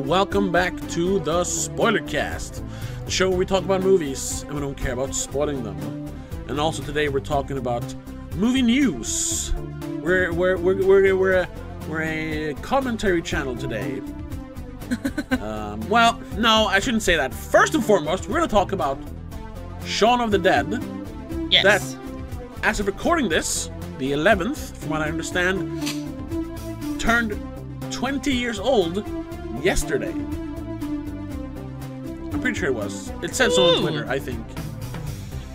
welcome back to the Spoiler Cast, the show where we talk about movies and we don't care about spoiling them. And also today we're talking about movie news. We're a commentary channel today. Well, no, I shouldn't say that. First and foremost, we're going to talk about Shaun of the Dead. Yes. That, as of recording this, the 11th, from what I understand, turned 20 years old yesterday. I'm pretty sure it was. It said so on Twitter, I think.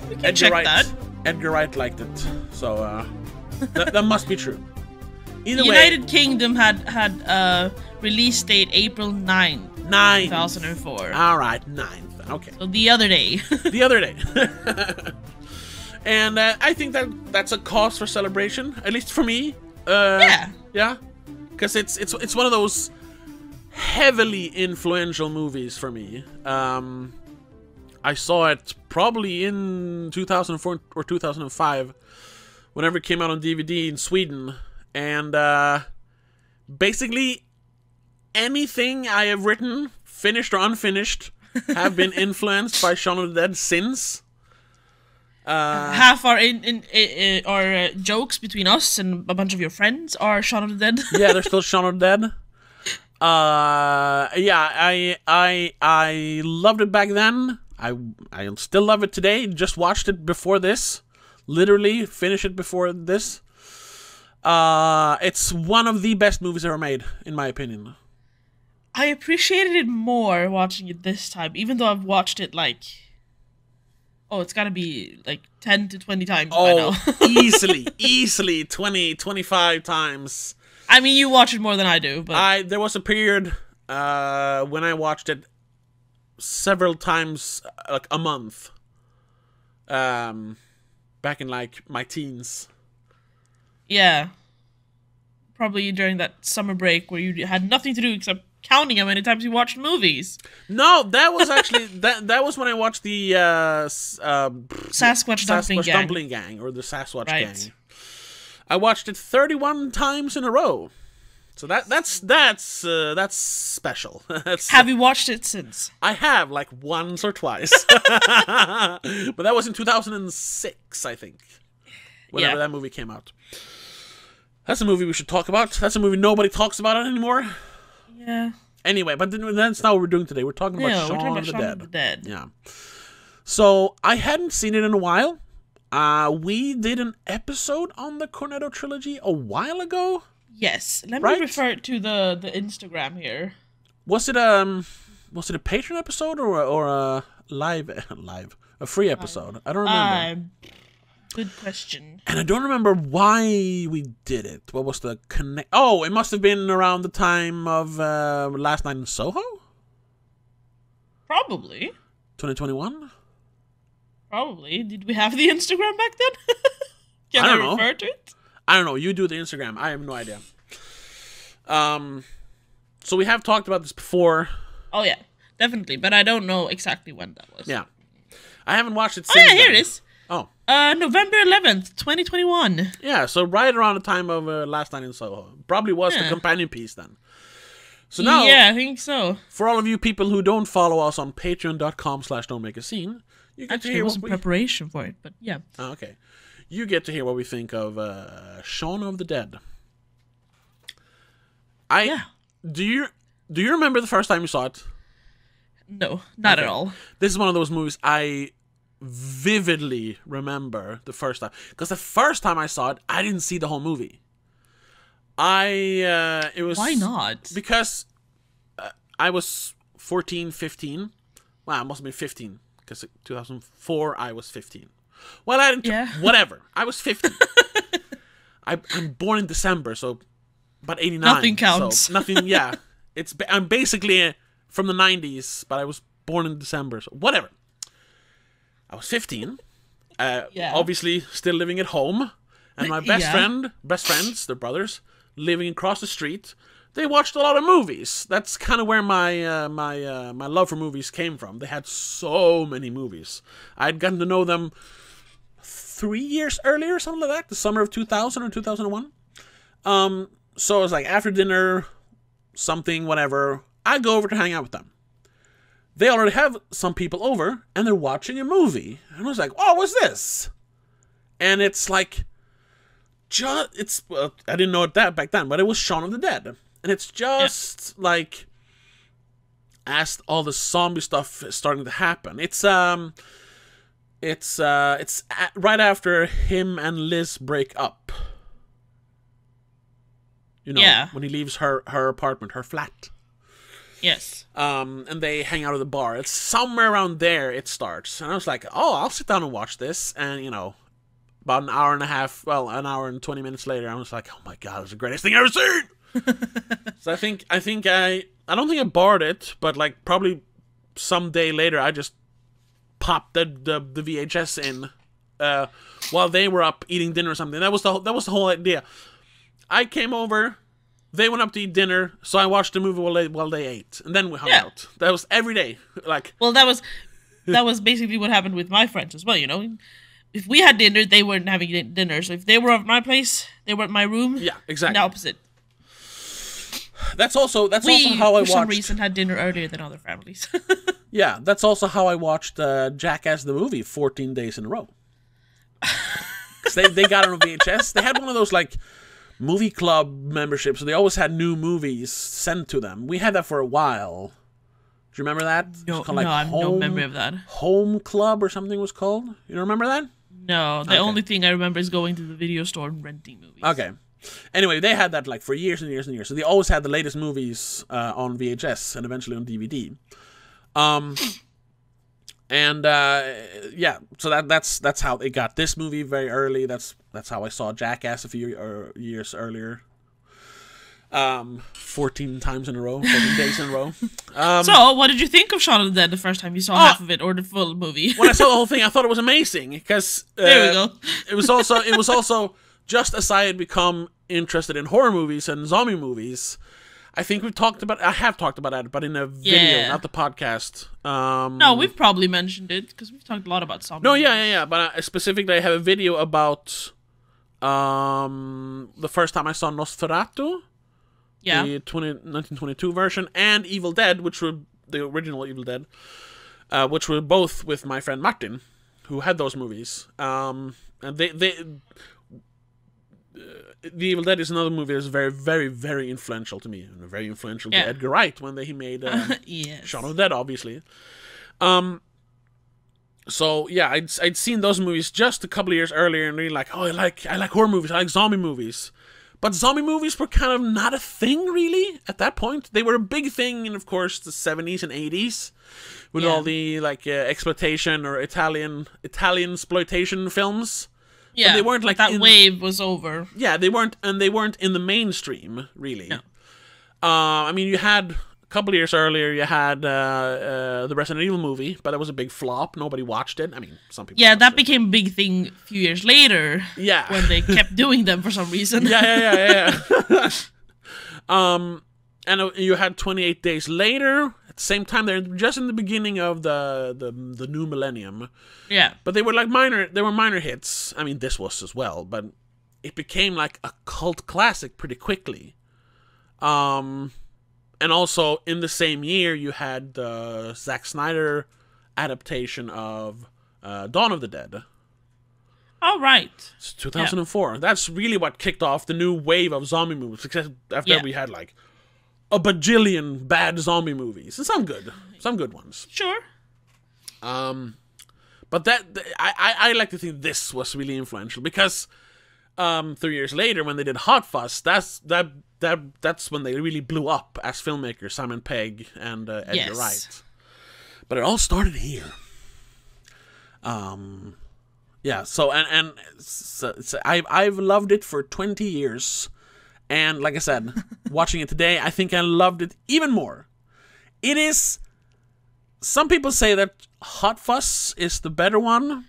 We can check that. Edgar Wright liked it, so that must be true. Either United way, Kingdom had release date April 9th, 2004. All right, 9th. Okay. So the other day. The other day. And I think that's a cause for celebration, at least for me. Yeah. Yeah. Because it's one of those heavily influential movies for me. I saw it probably in 2004 or 2005, whenever it came out on DVD in Sweden, and basically anything I have written, finished or unfinished, have been influenced by Shaun of the Dead since. Half our jokes between us and a bunch of your friends are Shaun of the Dead. Yeah, they're still Shaun of the Dead. Yeah, I loved it back then. I still love it today. Just watched it before this. Literally finished it before this. It's one of the best movies ever made, in my opinion. I appreciated it more watching it this time, even though I've watched it like... Oh, it's gotta be like 10 to 20 times by now. easily 20, 25 times. I mean, you watch it more than I do, but... There was a period when I watched it several times, like a month. Back in like my teens. Yeah. Probably during that summer break where you had nothing to do except counting how many times you watched movies. No, that was actually that was when I watched the Sasquatch Dumpling Gang, or the Sasquatch Gang. I watched it 31 times in a row. So that's special. Have you watched it since? I have, like once or twice. But that was in 2006, I think. Whenever that movie came out. That's a movie we should talk about. That's a movie nobody talks about anymore. Yeah. Anyway, but that's not what we're doing today. We're talking about Shaun of the Dead. Yeah. So, I hadn't seen it in a while. We did an episode on the Cornetto trilogy a while ago. Yes. Let me refer to the Instagram here. Was it a Patreon episode or a a free episode? I don't remember. Good question. And I don't remember why we did it. What was the connect? Oh, it must have been around the time of Last Night in Soho? Probably. 2021? Probably. Did we have the Instagram back then? Can I refer to it? I don't know. You do the Instagram. I have no idea. So we have talked about this before. Oh, yeah. Definitely. But I don't know exactly when that was. Yeah. I haven't watched it since yeah, here it is. Oh. November 11th, 2021. Yeah, so right around the time of Last Night in Soho. Probably was the companion piece then. So now... Yeah, I think so. For all of you people who don't follow us on patreon.com/don'tmakescene, you get to hear what we... preparation for it, but yeah. Oh, okay. You get to hear what we think of Shaun of the Dead. Do you remember the first time you saw it? No, not at all. This is one of those movies I vividly remember the first time, because the first time I saw it, I didn't see the whole movie. It was... Why not? Because I was 14, 15. Well, I must have been 15, because 2004 I was 15. Well, I didn't... Whatever. I was 15. I'm born in December, so... But 89. Nothing counts. So nothing, yeah. I'm basically from the 90s, but I was born in December, so whatever. I was 15. Obviously still living at home. And my best friends, they're brothers, living across the street, they watched a lot of movies. That's kind of where my my love for movies came from. They had so many movies. I'd gotten to know them 3 years earlier, something like that, the summer of 2000 or 2001. So it was like after dinner, something, whatever, I go over to hang out with them. They already have some people over, and they're watching a movie. And I was like, oh, what's this? And it's like, I didn't know it that back then, but it was Shaun of the Dead. And it's just like, as all the zombie stuff is starting to happen. It's right after him and Liz break up. You know, when he leaves her apartment, her flat. Yes. And they hang out at the bar. It's somewhere around there it starts. And I was like, oh, I'll sit down and watch this. And, you know, about an hour and 20 minutes later, I was like, oh my God, it's the greatest thing I've ever seen! So I don't think I borrowed it, but like probably some day later, I just popped the VHS in while they were up eating dinner or something. That was the whole idea. I came over, they went up to eat dinner, so I watched the movie while they ate, and then we hung out. That was every day. Like, well, that was basically what happened with my friends as well. You know, if we had dinner, they weren't having dinner. So if they were at my place, they were at my room. Yeah, exactly. The opposite. That's also how I watched. For some reason, had dinner earlier than other families. Yeah, that's also how I watched Jackass the movie 14 days in a row. 'Cause they got it on VHS. They had one of those like movie club memberships, so they always had new movies sent to them. We had that for a while. Do you remember that? No, I have no memory of that. Home Club or something was called. You don't remember that? No, the only thing I remember is going to the video store and renting movies. Okay. Anyway, they had that like for years and years and years. So they always had the latest movies on VHS and eventually on DVD. So that's how they got this movie very early. That's how I saw Jackass a few years earlier. 14 times in a row, 14 days in a row. So, what did you think of Shaun of the Dead the first time you saw half of it or the full movie? When I saw the whole thing, I thought it was amazing because there we go. It was also just as I had become interested in horror movies and zombie movies. I think I have talked about that, but in a video, not the podcast. No, we've probably mentioned it, because we've talked a lot about zombies. No, yeah. But specifically, I have a video about the first time I saw Nosferatu, the 1922 version, and Evil Dead, which were the original Evil Dead, which were both with my friend Martin, who had those movies. And The Evil Dead is another movie that's very, very, very influential to me, and very influential to Edgar Wright when he made Shaun of the Dead, obviously. So yeah, I'd seen those movies just a couple of years earlier, and really like, I like horror movies, I like zombie movies, but zombie movies were kind of not a thing really at that point. They were a big thing in, of course, the 70s and 80s with all the like exploitation or Italian exploitation films. Yeah, but they weren't like that wave was over. Yeah, they weren't in the mainstream really. No. I mean, you had a couple of years earlier, you had the Resident Evil movie, but it was a big flop. Nobody watched it. I mean, some people. Yeah, that became a big thing a few years later. Yeah, when they kept doing them for some reason. Yeah. And you had 28 Days Later. At the same time, they're just in the beginning of the new millennium. Yeah, but they were like minor hits. I mean, this was as well, but it became like a cult classic pretty quickly. And also in the same year, you had the Zack Snyder adaptation of Dawn of the Dead. Oh, right. It's 2004. Yeah. That's really what kicked off the new wave of zombie movies. Because after that, we had like a bajillion bad zombie movies, and some good ones. Sure. But I like to think this was really influential because 3 years later, when they did Hot Fuzz, that's when they really blew up as filmmakers, Simon Pegg and Edgar Wright. But it all started here. Yeah. So I've loved it for 20 years, and like I said, watching it today, I think I loved it even more. It is. Some people say that Hot Fuzz is the better one.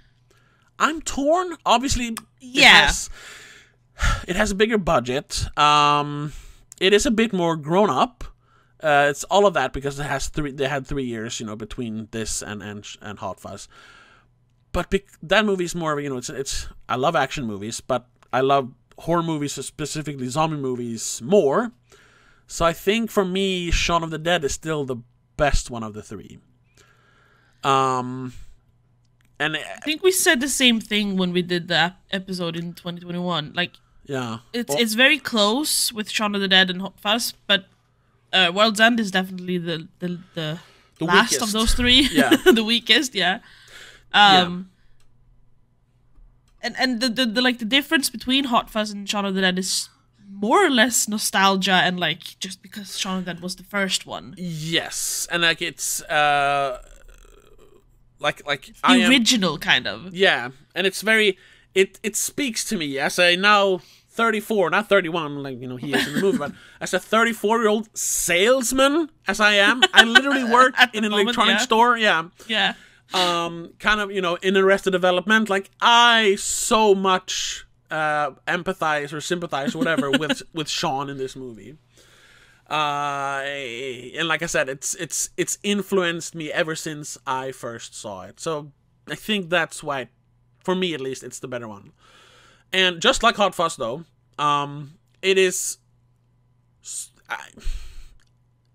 I'm torn. Obviously, it has a bigger budget. It is a bit more grown up. It's all of that because they had 3 years, between this and Hot Fuzz. But that movie is more of it's. I love action movies, but I love horror movies, specifically zombie movies, more. So I think for me, Shaun of the Dead is still the best one of the three. And I think we said the same thing when we did that episode in 2021. Like, yeah, it's very close with Shaun of the Dead and Hot Fuzz, but World's End is definitely the last weakest of those three. Yeah. The weakest, yeah. And the like the difference between Hot Fuzz and Shaun of the Dead is more or less nostalgia, and like just because Shaun of the Dead was the first one. Yes, and like it's like the original kind of. Yeah, and it's very it speaks to me as a now 34, not 31, like, you know, he is in the movie, but as a 34-year-old salesman, as I am, I literally work in an electronics store. Yeah. Kind of, you know, in Arrested Development, like, I so much empathize or sympathize or whatever with Shaun in this movie. And like I said, it's influenced me ever since I first saw it. So I think that's why, for me at least, it's the better one. And just like Hot Fuzz, though, it is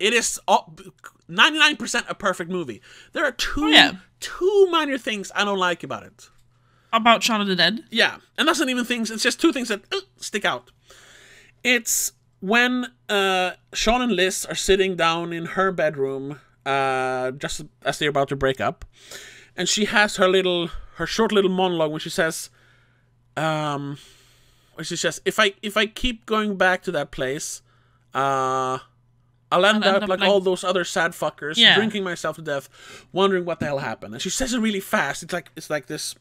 99% a perfect movie. There are two minor things I don't like about it. About Shaun of the Dead? Yeah, and that's not even things. It's just two things that stick out. It's when Shaun and Liz are sitting down in her bedroom, just as they're about to break up, and she has her short little monologue when she says, if I keep going back to that place, I'll end up like all those other sad fuckers, drinking myself to death, wondering what the hell happened. And she says it really fast. It's like this,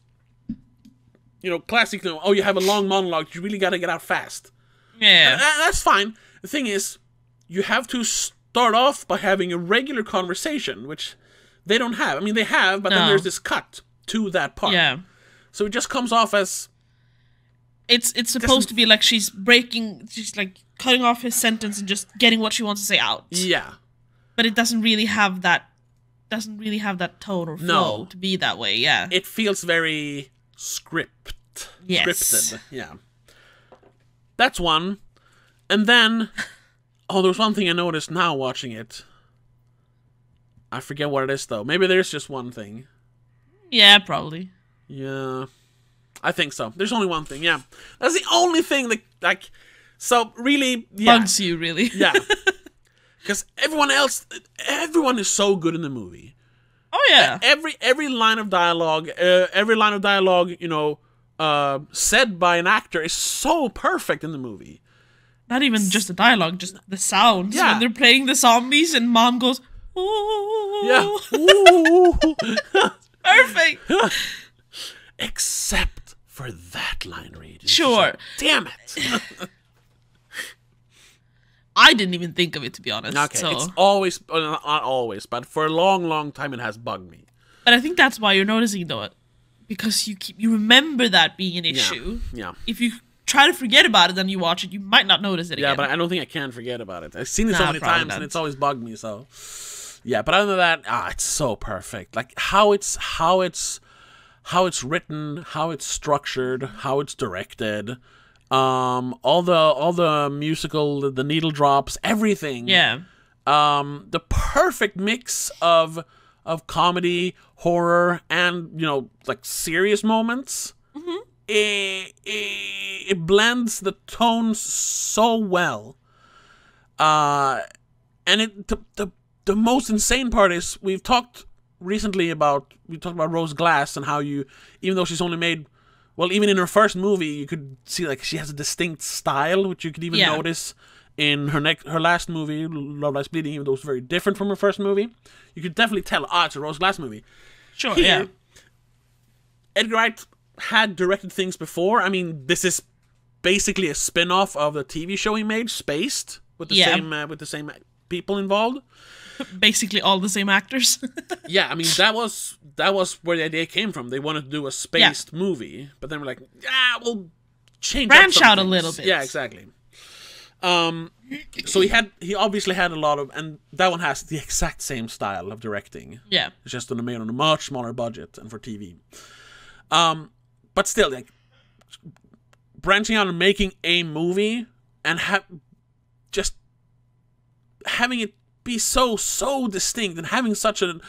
you know, classic. You know, oh, you have a long monologue. You really got to get out fast. Yeah, and that's fine. The thing is, you have to start off by having a regular conversation, which they don't have. I mean, they have, but then there's this cut to that part. Yeah. So it just comes off as... It's supposed to be like she's like cutting off his sentence and just getting what she wants to say out. Yeah. But it doesn't really have that tone or flow to be that way, yeah. It feels very scripted. Yeah. That's one. And then, there's one thing I noticed now watching it. I forget what it is, though. Maybe there's just one thing. Yeah, probably. Yeah. I think so. There's only one thing, yeah. That's the only thing that, like... So, really, yeah. Bugs you, really. Yeah. Because everyone is so good in the movie. Oh, yeah. Every line of dialogue, you know, said by an actor is so perfect in the movie. Not even just the dialogue, just the sounds. Yeah. When they're playing the zombies and Mom goes, ooh. Yeah. Ooh. Perfect. Except for that line read. Sure. Like, damn it. I didn't even think of it, to be honest. Okay, so. it's always, not always, but for a long, long time it has bugged me. But I think that's why you're noticing, though, because you remember that being an issue. Yeah. If you try to forget about it, then you watch it, you might not notice it again. Yeah, but I don't think I can forget about it. I've seen it so many times, and it's always bugged me. So, yeah. But other than that, it's so perfect. Like how it's written, how it's structured, how it's directed. All the musical, the needle drops, everything. Yeah. The perfect mix of comedy, horror, and, you know, like serious moments. Mm-hmm. It blends the tones so well. And the most insane part is we talked about Rose Glass and how even though she's only made, well, even in her first movie, you could see like she has a distinct style, which you could even notice in her last movie, Love Lies Bleeding, even though it's very different from her first movie. You could definitely tell, it's a Rose Glass movie. Sure, yeah. Edgar Wright had directed things before. I mean, this is basically a spin-off of the TV show he made, Spaced, with the same people involved. Basically all the same actors. Yeah, I mean, that was where the idea came from. They wanted to do a spaced movie, but then we're like, we'll change branch out a little bit. Yeah, exactly. So he obviously had a lot of, and that one has the exact same style of directing. Yeah, it's just made on a much smaller budget and for TV. But still, like branching out and making a movie and having it be so distinct and having such a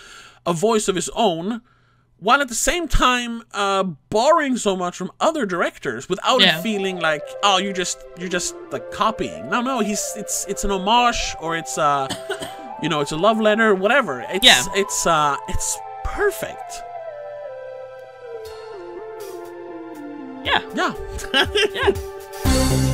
voice of his own, while at the same time borrowing so much from other directors without it feeling like, oh, you're just like copying. No, it's an homage, or it's you know, it's a love letter, whatever. It's perfect. Yeah. Yeah. Yeah.